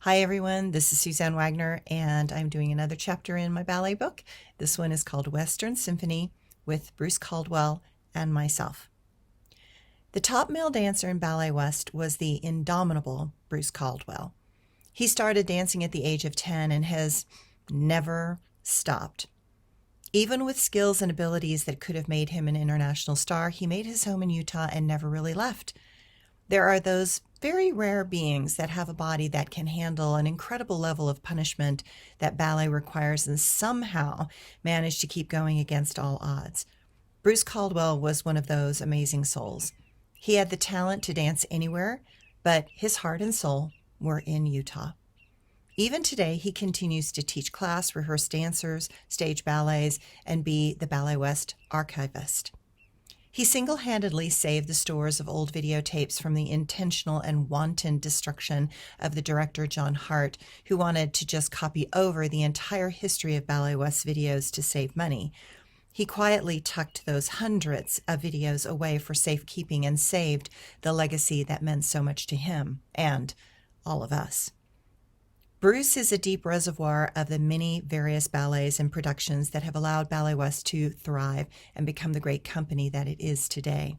Hi everyone, this is Suzanne Wagner and I'm doing another chapter in my ballet book. This one is called Western Symphony with Bruce Caldwell and myself. The top male dancer in Ballet West was the indomitable Bruce Caldwell. He started dancing at the age of 10 and has never stopped. Even with skills and abilities that could have made him an international star, he made his home in Utah and never really left. There are those very rare beings that have a body that can handle an incredible level of punishment that ballet requires and somehow manage to keep going against all odds. Bruce Caldwell was one of those amazing souls. He had the talent to dance anywhere, but his heart and soul were in Utah. Even today, he continues to teach class, rehearse dancers, stage ballets, and be the Ballet West archivist. He single-handedly saved the stores of old videotapes from the intentional and wanton destruction of the director John Hart, who wanted to just copy over the entire history of Ballet West videos to save money. He quietly tucked those hundreds of videos away for safekeeping and saved the legacy that meant so much to him and all of us. Bruce is a deep reservoir of the many various ballets and productions that have allowed Ballet West to thrive and become the great company that it is today.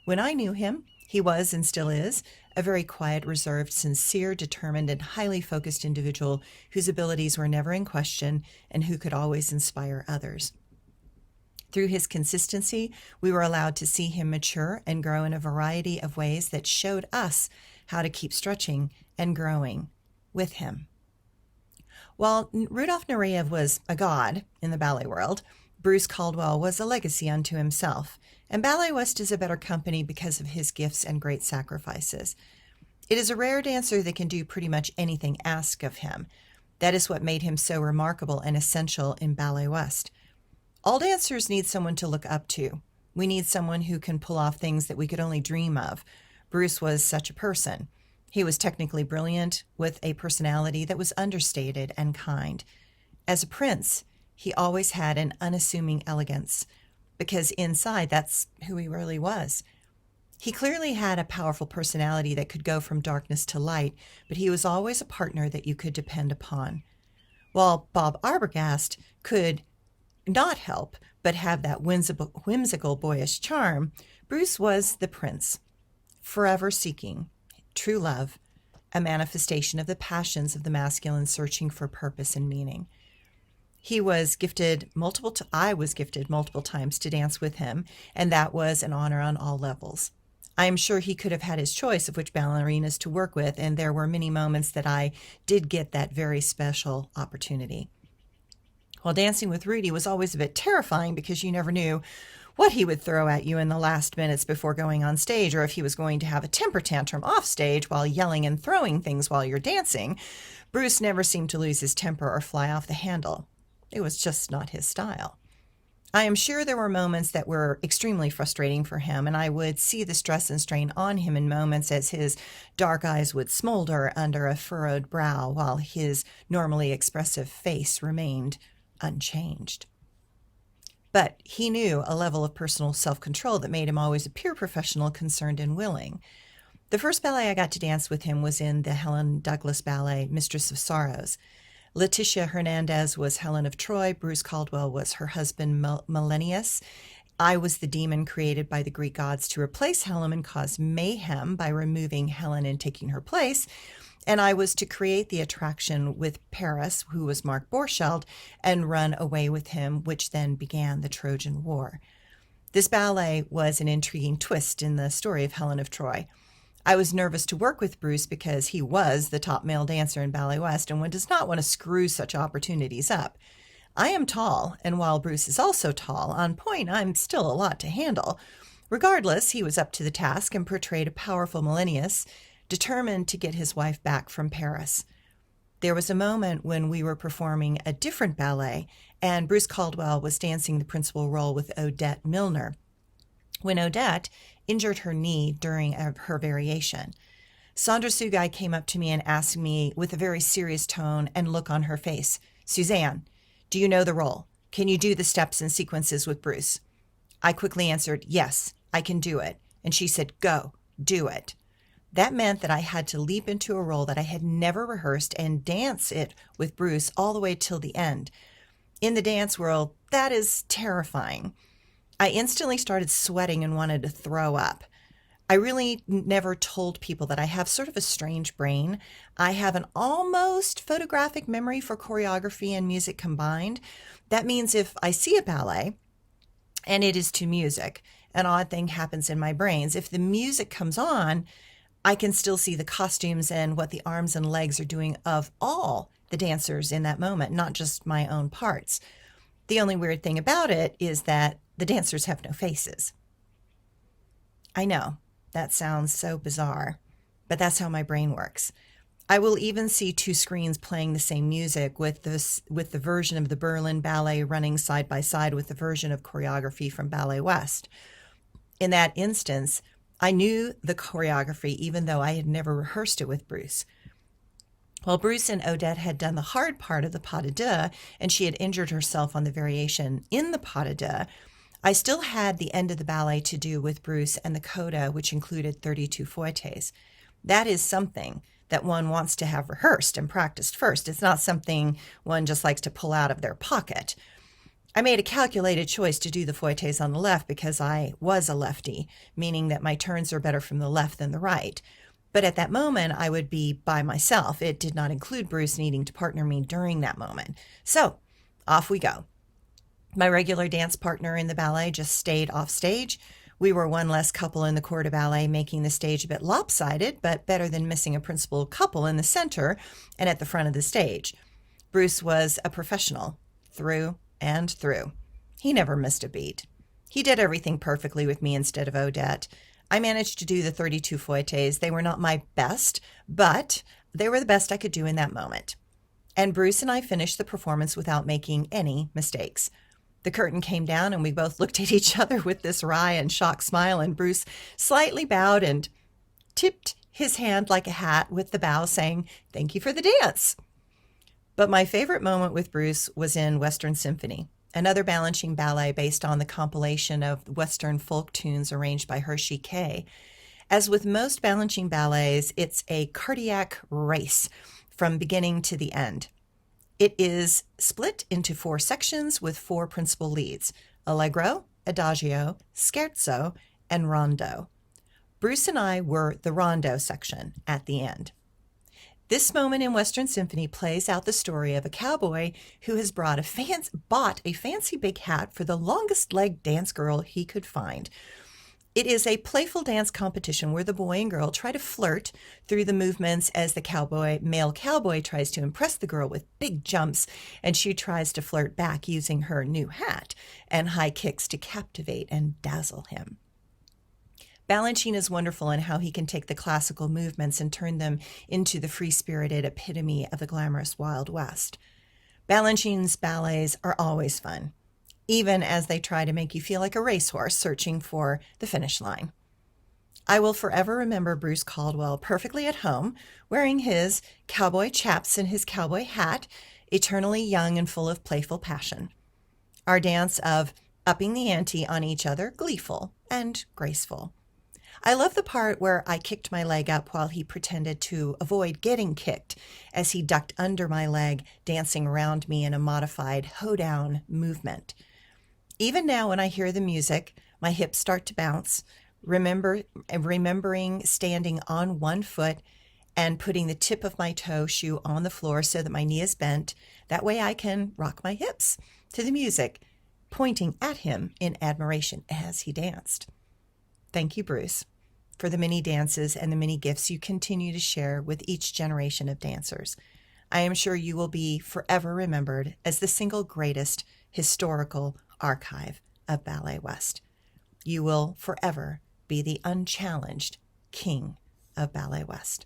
When I knew him, he was and still is a very quiet, reserved, sincere, determined, and highly focused individual whose abilities were never in question and who could always inspire others. Through his consistency, we were allowed to see him mature and grow in a variety of ways that showed us how to keep stretching and growing with him. While Rudolf Nureyev was a god in the ballet world, Bruce Caldwell was a legacy unto himself, and Ballet West is a better company because of his gifts and great sacrifices. It is a rare dancer that can do pretty much anything asked of him. That is what made him so remarkable and essential in Ballet West. All dancers need someone to look up to. We need someone who can pull off things that we could only dream of. Bruce was such a person. He was technically brilliant, with a personality that was understated and kind. As a prince, he always had an unassuming elegance, because inside, that's who he really was. He clearly had a powerful personality that could go from darkness to light, but he was always a partner that you could depend upon. While Bob Arbogast could not help but have that whimsical boyish charm, Bruce was the prince, forever seeking true love, a manifestation of the passions of the masculine searching for purpose and meaning. I was gifted multiple times to dance with him, and that was an honor on all levels. I am sure he could have had his choice of which ballerinas to work with, and there were many moments that I did get that very special opportunity. While dancing with Rudy was always a bit terrifying because you never knew what he would throw at you in the last minutes before going on stage, or if he was going to have a temper tantrum off stage while yelling and throwing things while you're dancing. Bruce never seemed to lose his temper or fly off the handle. It was just not his style. I am sure there were moments that were extremely frustrating for him, and I would see the stress and strain on him in moments as his dark eyes would smolder under a furrowed brow while his normally expressive face remained unchanged. But he knew a level of personal self-control that made him always appear professional, concerned, and willing. The first ballet I got to dance with him was in the Helen Douglas ballet, Mistress of Sorrows. Leticia Hernandez was Helen of Troy. Bruce Caldwell was her husband, Melenius. I was the demon created by the Greek gods to replace Helen and cause mayhem by removing Helen and taking her place. And I was to create the attraction with Paris, who was Mark Borchardt, and run away with him, which then began the Trojan War. This ballet was an intriguing twist in the story of Helen of Troy. I was nervous to work with Bruce because he was the top male dancer in Ballet West, and one does not want to screw such opportunities up. I am tall, and while Bruce is also tall, on point, I'm still a lot to handle. Regardless, he was up to the task and portrayed a powerful Melenius, determined to get his wife back from Paris. There was a moment when we were performing a different ballet, and Bruce Caldwell was dancing the principal role with Odette Milner, when Odette injured her knee during her variation. Sandra Sugai came up to me and asked me with a very serious tone and look on her face, "Suzanne, do you know the role? Can you do the steps and sequences with Bruce?" I quickly answered, "Yes, I can do it." And she said, "Go, do it." That meant that I had to leap into a role that I had never rehearsed and dance it with Bruce all the way till the end. In the dance world, that is terrifying. I instantly started sweating and wanted to throw up. I really never told people that I have sort of a strange brain. I have an almost photographic memory for choreography and music combined. That means if I see a ballet and it is to music, an odd thing happens in my brains. If the music comes on, I can still see the costumes and what the arms and legs are doing of all the dancers in that moment, not just my own parts. The only weird thing about it is that the dancers have no faces. I know, that sounds so bizarre, but that's how my brain works. I will even see two screens playing the same music with the version of the Berlin Ballet running side by side with the version of choreography from Ballet West. In that instance, I knew the choreography even though I had never rehearsed it with Bruce. While Bruce and Odette had done the hard part of the pas de deux, and she had injured herself on the variation in the pas de deux, I still had the end of the ballet to do with Bruce and the coda, which included 32 fouettes. That is something that one wants to have rehearsed and practiced first. It's not something one just likes to pull out of their pocket. I made a calculated choice to do the fouettes on the left because I was a lefty, meaning that my turns are better from the left than the right. But at that moment, I would be by myself. It did not include Bruce needing to partner me during that moment. So off we go. My regular dance partner in the ballet just stayed off stage. We were one less couple in the corps de ballet, making the stage a bit lopsided, but better than missing a principal couple in the center and at the front of the stage. Bruce was a professional, through and through. He never missed a beat. He did everything perfectly with me instead of Odette. I managed to do the 32 fouettes. They were not my best, but they were the best I could do in that moment. And Bruce and I finished the performance without making any mistakes. The curtain came down and we both looked at each other with this wry and shocked smile, and Bruce slightly bowed and tipped his hand like a hat with the bow, saying, "Thank you for the dance." But my favorite moment with Bruce was in Western Symphony, another Balanchine ballet based on the compilation of Western folk tunes arranged by Hershey Kay. As with most Balanchine ballets, it's a cardiac race from beginning to the end. It is split into 4 sections with 4 principal leads: Allegro, Adagio, Scherzo, and Rondo. Bruce and I were the Rondo section at the end. This moment in Western Symphony plays out the story of a cowboy who has bought a fancy big hat for the longest-legged dance girl he could find. It is a playful dance competition where the boy and girl try to flirt through the movements as the male cowboy tries to impress the girl with big jumps, and she tries to flirt back using her new hat and high kicks to captivate and dazzle him. Balanchine is wonderful in how he can take the classical movements and turn them into the free-spirited epitome of the glamorous Wild West. Balanchine's ballets are always fun, even as they try to make you feel like a racehorse searching for the finish line. I will forever remember Bruce Caldwell perfectly at home, wearing his cowboy chaps and his cowboy hat, eternally young and full of playful passion. Our dance of upping the ante on each other, gleeful and graceful. I love the part where I kicked my leg up while he pretended to avoid getting kicked as he ducked under my leg, dancing around me in a modified hoedown movement. Even now when I hear the music, my hips start to bounce, remembering standing on one foot and putting the tip of my toe shoe on the floor so that my knee is bent. That way I can rock my hips to the music, pointing at him in admiration as he danced. Thank you, Bruce, for the many dances and the many gifts you continue to share with each generation of dancers. I am sure you will be forever remembered as the single greatest historical archive of Ballet West. You will forever be the unchallenged king of Ballet West.